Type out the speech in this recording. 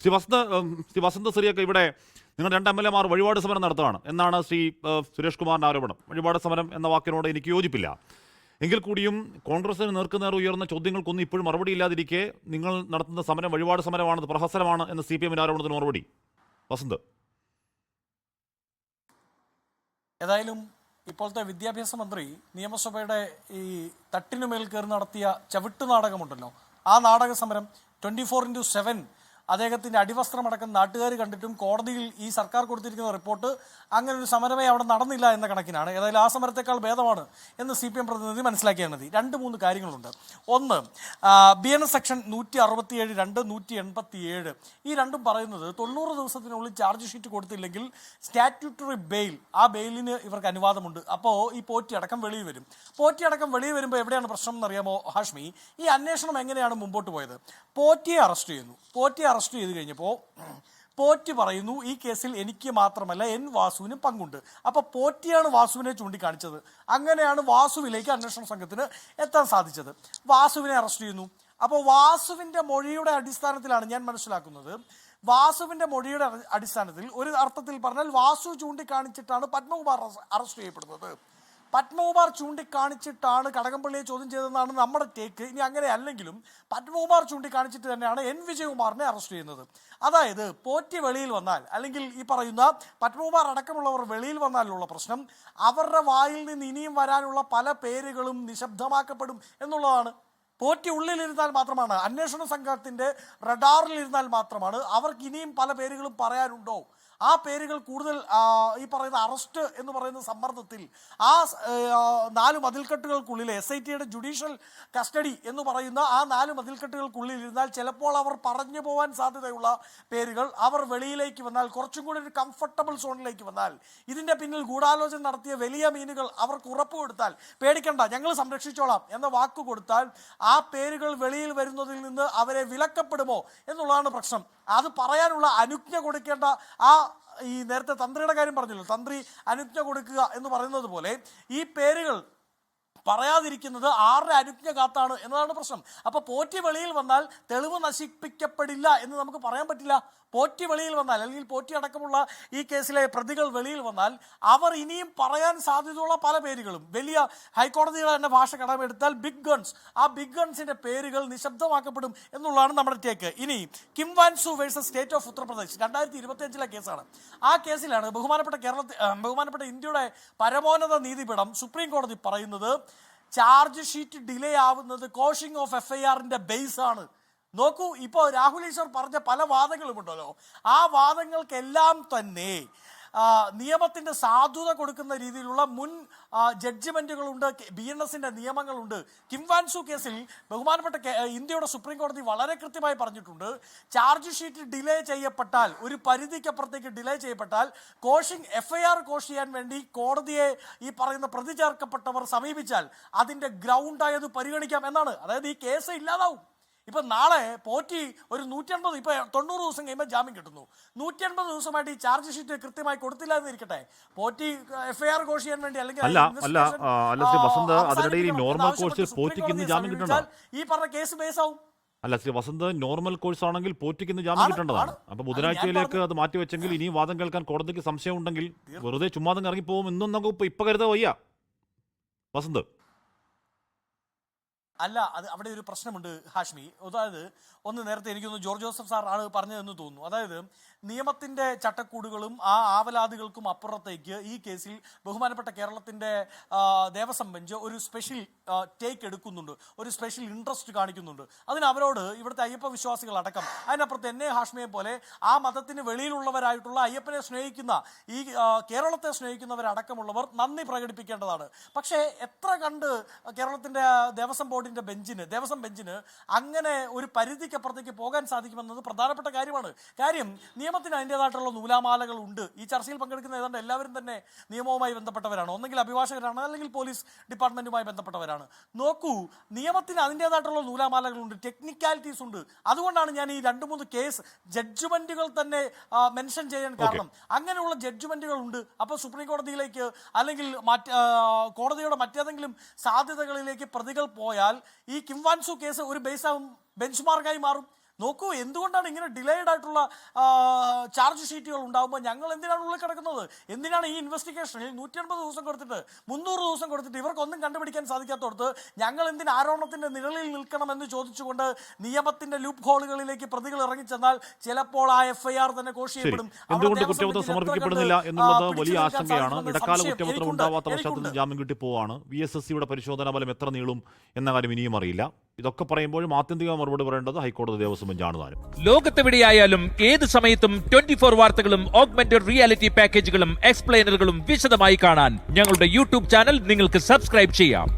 ശ്രീ വസന്ത് സിറിയൊക്കെ ഇവിടെ നിങ്ങൾ 2 MLA-മാർ വഴിപാട് സമരം നടത്തുകയാണ് എന്നാണ് ശ്രീ സുരേഷ് കുമാറിന്റെ ആരോപണം. വഴിപാട് സമരം എന്ന വാക്കിനോട് എനിക്ക് യോജിപ്പില്ല. എങ്കിൽ കൂടിയും കോൺഗ്രസിന് നേർക്കുനേർ ഉയർന്ന ചോദ്യങ്ങൾക്കൊന്നും ഇപ്പോഴും മറുപടി ഇല്ലാതിരിക്കെ നിങ്ങൾ നടത്തുന്ന സമരം വഴിപാട് സമരമാണ്, പ്രഹസനമാണ് എന്ന് CPM-ന്റെ ആരോപണത്തിന് മറുപടി വസന്ത്. ഏതായാലും ഇപ്പോഴത്തെ വിദ്യാഭ്യാസ മന്ത്രി നിയമസഭയുടെ ഈ തട്ടിനുമേൽ കയറി നടത്തിയ ചവിട്ടു നാടകമുണ്ടല്ലോ, ആ നാടക സമരം 24/7 അദ്ദേഹത്തിൻ്റെ അടിവസ്ത്രമടക്കം നാട്ടുകാർ കണ്ടിട്ടും കോടതിയിൽ ഈ സർക്കാർ കൊടുത്തിരിക്കുന്ന റിപ്പോർട്ട് അങ്ങനെ ഒരു സമരമേ അവിടെ നടന്നില്ല എന്ന കണക്കിനാണ്. ഏതായാലും ആ സമരത്തെക്കാൾ ഭേദമാണ് എന്ന് CPM പ്രതിനിധി മനസ്സിലാക്കിയാൽ മതി. 2-3 കാര്യങ്ങളുണ്ട്. ഒന്ന്, BNS സെക്ഷൻ 167(2), 187 ഈ രണ്ടും പറയുന്നത് 90 ദിവസത്തിനുള്ളിൽ ചാർജ് ഷീറ്റ് കൊടുത്തില്ലെങ്കിൽ സ്റ്റാറ്റ്യൂട്ടറി ബെയിൽ, ആ ബെയിലിന് ഇവർക്ക് അനുവാദമുണ്ട്. അപ്പോൾ ഈ പോറ്റി അടക്കം വെളിയിൽ വരും. പോറ്റി അടക്കം വെളിയിൽ വരുമ്പോൾ എവിടെയാണ് പ്രശ്നം എന്നറിയാമോ ഹാഷ്മി? ഈ അന്വേഷണം എങ്ങനെയാണ് മുമ്പോട്ട് പോയത്? പോറ്റിയെ അറസ്റ്റ് ചെയ്യുന്നു. പോറ്റിയെ അറസ്റ്റ് ചെയ്ത് കഴിഞ്ഞപ്പോൾ പോറ്റി പറയുന്നു ഈ കേസിൽ എനിക്ക് മാത്രമല്ല N വാസുവിനും പങ്കുണ്ട്. അപ്പോൾ പോറ്റിയാണ് വാസുവിനെ ചൂണ്ടിക്കാണിച്ചത്. അങ്ങനെയാണ് വാസുവിലേക്ക് അന്വേഷണ സംഘത്തിന് എത്താൻ സാധിച്ചത്. വാസുവിനെ അറസ്റ്റ് ചെയ്യുന്നു. അപ്പോൾ വാസുവിൻ്റെ മൊഴിയുടെ അടിസ്ഥാനത്തിലാണ് ഞാൻ മനസ്സിലാക്കുന്നത്, വാസുവിൻ്റെ മൊഴിയുടെ അടിസ്ഥാനത്തിൽ ഒരു അർത്ഥത്തിൽ പറഞ്ഞാൽ വാസു ചൂണ്ടിക്കാണിച്ചിട്ടാണ് പത്മകുമാർ അറസ്റ്റ് ചെയ്യപ്പെടുന്നത്. പത്മകുമാർ ചൂണ്ടിക്കാണിച്ചിട്ടാണ് കടകംപള്ളിയെ ചോദ്യം ചെയ്തതെന്നാണ് നമ്മുടെ ടേക്ക്. ഇനി അങ്ങനെ അല്ലെങ്കിലും പത്മകുമാർ ചൂണ്ടിക്കാണിച്ചിട്ട് തന്നെയാണ് N വിജയകുമാറിനെ അറസ്റ്റ് ചെയ്യുന്നത്. അതായത് പോറ്റി വെളിയിൽ വന്നാൽ, അല്ലെങ്കിൽ ഈ പറയുന്ന പത്മകുമാർ അടക്കമുള്ളവർ വെളിയിൽ വന്നാലുള്ള പ്രശ്നം അവരുടെ വായിൽ നിന്ന് ഇനിയും വരാനുള്ള പല പേരുകളും നിശബ്ദമാക്കപ്പെടും എന്നുള്ളതാണ്. പോറ്റി ഉള്ളിലിരുന്നാൽ മാത്രമാണ്, അന്വേഷണ സംഘത്തിൻ്റെ റഡാറിലിരുന്നാൽ മാത്രമാണ് അവർക്ക് ഇനിയും പല പേരുകളും പറയാനുണ്ടോ, ആ പേരുകൾ കൂടുതൽ ഈ പറയുന്ന അറസ്റ്റ് എന്ന് പറയുന്ന സമ്മർദ്ദത്തിൽ ആ 4 മതിൽക്കെട്ടുകൾക്കുള്ളിൽ SITയുടെ ജുഡീഷ്യൽ കസ്റ്റഡി എന്ന് പറയുന്ന ആ 4 മതിൽക്കെട്ടുകൾക്കുള്ളിൽ ഇരുന്നാൽ ചിലപ്പോൾ അവർ പറഞ്ഞു പോകാൻ സാധ്യതയുള്ള പേരുകൾ അവർ വെളിയിലേക്ക് വന്നാൽ, കുറച്ചും കൂടി ഒരു കംഫർട്ടബിൾ സോണിലേക്ക് വന്നാൽ, ഇതിൻ്റെ പിന്നിൽ ഗൂഢാലോചന നടത്തിയ വലിയ മീനുകൾ അവർക്ക് ഉറപ്പ് കൊടുത്താൽ, പേടിക്കണ്ട ഞങ്ങൾ സംരക്ഷിച്ചോളാം എന്ന വാക്ക് കൊടുത്താൽ ആ പേരുകൾ വെളിയിൽ വരുന്നതിൽ നിന്ന് അവരെ വിലക്കപ്പെടുമോ എന്നുള്ളതാണ് പ്രശ്നം. അത് പറയാനുള്ള അനുജ്ഞ കൊടുക്കേണ്ട ഈ നേരത്തെ തന്ത്രിയുടെ കാര്യം പറഞ്ഞല്ലോ, തന്ത്രി അനുജ്ഞ കൊടുക്കുക എന്ന് പറയുന്നത് പോലെ ഈ പേരുകൾ പറയാതിരിക്കുന്നത് ആരുടെ അനുജ്ഞ കാത്താണ് എന്നതാണ് പ്രശ്നം. അപ്പോൾ പോറ്റി വെളിയിൽ വന്നാൽ തെളിവ് നശിപ്പിക്കപ്പെടില്ല എന്ന് നമുക്ക് പറയാൻ പറ്റില്ല. പോറ്റി വെളിയിൽ വന്നാൽ, അല്ലെങ്കിൽ പോറ്റി അടക്കമുള്ള ഈ കേസിലെ പ്രതികൾ വെളിയിൽ വന്നാൽ അവർ ഇനിയും പറയാൻ സാധ്യതയുള്ള പല പേരുകളും, വലിയ ഹൈക്കോടതിയുടെ തന്നെ ഭാഷ കടമെടുത്താൽ ബിഗ് ഗൺസ്, ആ ബിഗ് ഗൺസിന്റെ പേരുകൾ നിശബ്ദമാക്കപ്പെടും എന്നുള്ളതാണ് നമ്മുടെ ടേക്ക്. ഇനി Kim Wansu versus state of Uttar Pradesh 2025 കേസാണ്. ആ കേസിലാണ് ബഹുമാനപ്പെട്ട ഇന്ത്യയുടെ പരമോന്നത നീതിപീഠം സുപ്രീം കോടതി പറയുന്നത് ചാർജ് ഷീറ്റ് ഡിലേ ആവുന്നത് കോഷിംഗ് ഓഫ് FIR-ന്റെ ബേസ് ആണ്. നോക്കൂ, ഇപ്പോൾ രാഹുൽ ഈശ്വർ പറഞ്ഞ പല വാദങ്ങളുമുണ്ടല്ലോ, ആ വാദങ്ങൾക്കെല്ലാം തന്നെ നിയമത്തിൻ്റെ സാധുത കൊടുക്കുന്ന രീതിയിലുള്ള മുൻ ജഡ്ജ്മെൻറ്റുകളുണ്ട്, BNS-ന്റെ നിയമങ്ങളുണ്ട്. കിം വാൻസു കേസിൽ ബഹുമാനപ്പെട്ട ഇന്ത്യയുടെ സുപ്രീം കോടതി വളരെ കൃത്യമായി പറഞ്ഞിട്ടുണ്ട്, ചാർജ് ഷീറ്റ് ഡിലേ ചെയ്യപ്പെട്ടാൽ, ഒരു പരിധിക്കപ്പുറത്തേക്ക് ഡിലേ ചെയ്യപ്പെട്ടാൽ FIR കോഷ് ചെയ്യാൻ വേണ്ടി കോടതിയെ ഈ പറയുന്ന പ്രതി ചേർക്കപ്പെട്ടവർ സമീപിച്ചാൽ അതിൻ്റെ ഗ്രൗണ്ടായത് പരിഗണിക്കാം എന്നാണ്. അതായത് ഈ കേസ് ഇല്ലാതാവും. ഇപ്പം നാളെ പോറ്റി ഒരു 150, ഇപ്പം 90 ദിവസം കഴിയുമ്പോൾ ജാമ്യം കിട്ടുന്നു, 150 ദിവസമായിട്ട് ഈ ചാർജ് ഷീറ്റ് കൃത്യമായി കൊടുത്തില്ല എന്നിരിക്കട്ടെ, പോറ്റി FIR കോഷ് ചെയ്യാൻ വേണ്ടി അല്ലെങ്കിൽ ഈ പറഞ്ഞ കേസ് ബേസ് ആവും. അല്ല ശ്രീ വസന്ത്, നോർമൽ കോഴ്സ് ആണെങ്കിൽ പോറ്റിക്ക് ഇന്ന് ജാമ്യം കിട്ടേണ്ടതാണ്. അപ്പൊ ബുധനാഴ്ചയിലേക്ക് അത് മാറ്റിവെച്ചെങ്കിൽ ഇനി വാദം കേൾക്കാൻ കോടതിക്ക് സംശയം ഉണ്ടെങ്കിൽ വെറുതെ ചുമ്മാതെ ഇറങ്ങിപ്പോകും എന്നും നമുക്ക് ഇപ്പൊ കരുതാൻ വയ്യ വസന്ത്. അല്ല, അത് അവിടെ ഒരു പ്രശ്നമുണ്ട് ഹാഷ്മി. അതായത് ഒന്ന് നേരത്തെ എനിക്കൊന്ന് ജോർജ് ജോസഫ് സാർ ആണ് പറഞ്ഞതെന്ന് തോന്നുന്നു. അതായത് നിയമത്തിൻ്റെ ചട്ടക്കൂടുകളും ആ ആവലാതികൾക്കും അപ്പുറത്തേക്ക് ഈ കേസിൽ ബഹുമാനപ്പെട്ട കേരളത്തിൻ്റെ ദേവസ്വം ബെഞ്ച് ഒരു സ്പെഷ്യൽ ടേക്ക് എടുക്കുന്നുണ്ട്, ഒരു സ്പെഷ്യൽ ഇൻട്രസ്റ്റ് കാണിക്കുന്നുണ്ട്. അതിന് അവരോട് ഇവിടുത്തെ അയ്യപ്പ വിശ്വാസികളടക്കം, അതിനപ്പുറത്ത് എന്നെ ഹാഷ്മിയെ പോലെ ആ മതത്തിന് വെളിയിലുള്ളവരായിട്ടുള്ള അയ്യപ്പനെ സ്നേഹിക്കുന്ന ഈ കേരളത്തെ സ്നേഹിക്കുന്നവരടക്കമുള്ളവർ നന്ദി പ്രകടിപ്പിക്കേണ്ടതാണ്. പക്ഷേ എത്ര കണ്ട് കേരളത്തിൻ്റെ ദേവസ്വം ബെഞ്ചിന് അങ്ങനെ ഒരു പരിധിക്കപ്പുറത്തേക്ക് പോകാൻ സാധിക്കുമെന്നത് പ്രധാനപ്പെട്ട കാര്യമാണ്. കാര്യം നിയമത്തിന് അതിൻ്റെതായിട്ടുള്ള നൂലാമാലകൾ ഉണ്ട്. ഈ ചർച്ചയിൽ പങ്കെടുക്കുന്ന ഏതാണ്ട് എല്ലാവരും തന്നെ നിയമവുമായി ബന്ധപ്പെട്ടവരാണ്, ഒന്നെങ്കിൽ അഭിഭാഷകരാണ് അല്ലെങ്കിൽ പോലീസ് ഡിപ്പാർട്ട്മെൻറ്റുമായി ബന്ധപ്പെട്ടവരാണ്. നോക്കൂ, നിയമത്തിന് അതിൻ്റെതായിട്ടുള്ള നൂലാമാലകളുണ്ട്, ടെക്നിക്കാലിറ്റീസ് ഉണ്ട്. അതുകൊണ്ടാണ് ഞാൻ ഈ 2-3 കേസ് ജഡ്ജ്മെൻറ്റുകൾ തന്നെ മെൻഷൻ ചെയ്യാൻ കാരണം. അങ്ങനെയുള്ള ജഡ്ജ്മെൻറ്റുകൾ ഉണ്ട്. അപ്പോൾ സുപ്രീം കോടതിയിലേക്ക് അല്ലെങ്കിൽ കോടതിയുടെ മറ്റേതെങ്കിലും സാധ്യതകളിലേക്ക് പ്രതികൾ പോയാൽ ഈ കിം വാൻസു കേസ് ഒരു ബേസ് ബെഞ്ച് മാർക്കായി മാറും. നോക്കൂ, എന്തുകൊണ്ടാണ് ഇങ്ങനെ ഡിലേഡ് ആയിട്ടുള്ള ചാർജ് ഷീറ്റുകൾ ഉണ്ടാകുമ്പോൾ ഞങ്ങൾ എന്തിനാണ് ഉള്ളിൽ കിടക്കുന്നത്? എന്തിനാണ് ഈ ഇൻവെസ്റ്റിഗേഷനിൽ 150 ദിവസം കൊടുത്തിട്ട് 300 ദിവസം കൊടുത്തിട്ട് ഇവർക്കൊന്നും കണ്ടുപിടിക്കാൻ സാധിക്കാത്തടത്ത് ഞങ്ങൾ എന്തിന് ആരോപണത്തിന്റെ നിഴലിൽ നിൽക്കണമെന്ന് ചോദിച്ചുകൊണ്ട് നിയമത്തിന്റെ ലൂപ്പ് ഹോളുകളിലേക്ക് പ്രതികൾ ഇറങ്ങിച്ചെന്നാൽ ചിലപ്പോൾ ആ FIR തന്നെ കോഷിയപ്പെടും. എന്തുകൊണ്ട് കുറ്റപത്രം സമർപ്പിക്കപ്പെടുന്നില്ല എന്നുള്ളത് വലിയ ആശങ്കയാണ്. ഇടക്കാല കുറ്റപത്രം ഉണ്ടാവാത്ത പശ്ചാത്തലത്തിൽ ജാമ്യം കിട്ടി പോവാണ്. VSSCയുടെ പരിശോധനാ ഫലം എത്ര നീളും എന്ന കാര്യം ഇനിയും അറിയില്ല. ഇതൊക്കെ പറയുമ്പോഴും ആത്യന്തിക മറുപടി പറയേണ്ടത് ഹൈക്കോടതി ദേവസ്വം ബെഞ്ചാണ് താനും. ലോകത്തെവിടെയായാലും ഏത് സമയത്തും 24 വാർത്തകളും ഓഗ്മെന്റഡ് റിയാലിറ്റി പാക്കേജുകളും എക്സ്പ്ലെയിനറുകളും വിശദമായി കാണാൻ ഞങ്ങളുടെ യൂട്യൂബ് ചാനൽ നിങ്ങൾക്ക് സബ്സ്ക്രൈബ് ചെയ്യാം.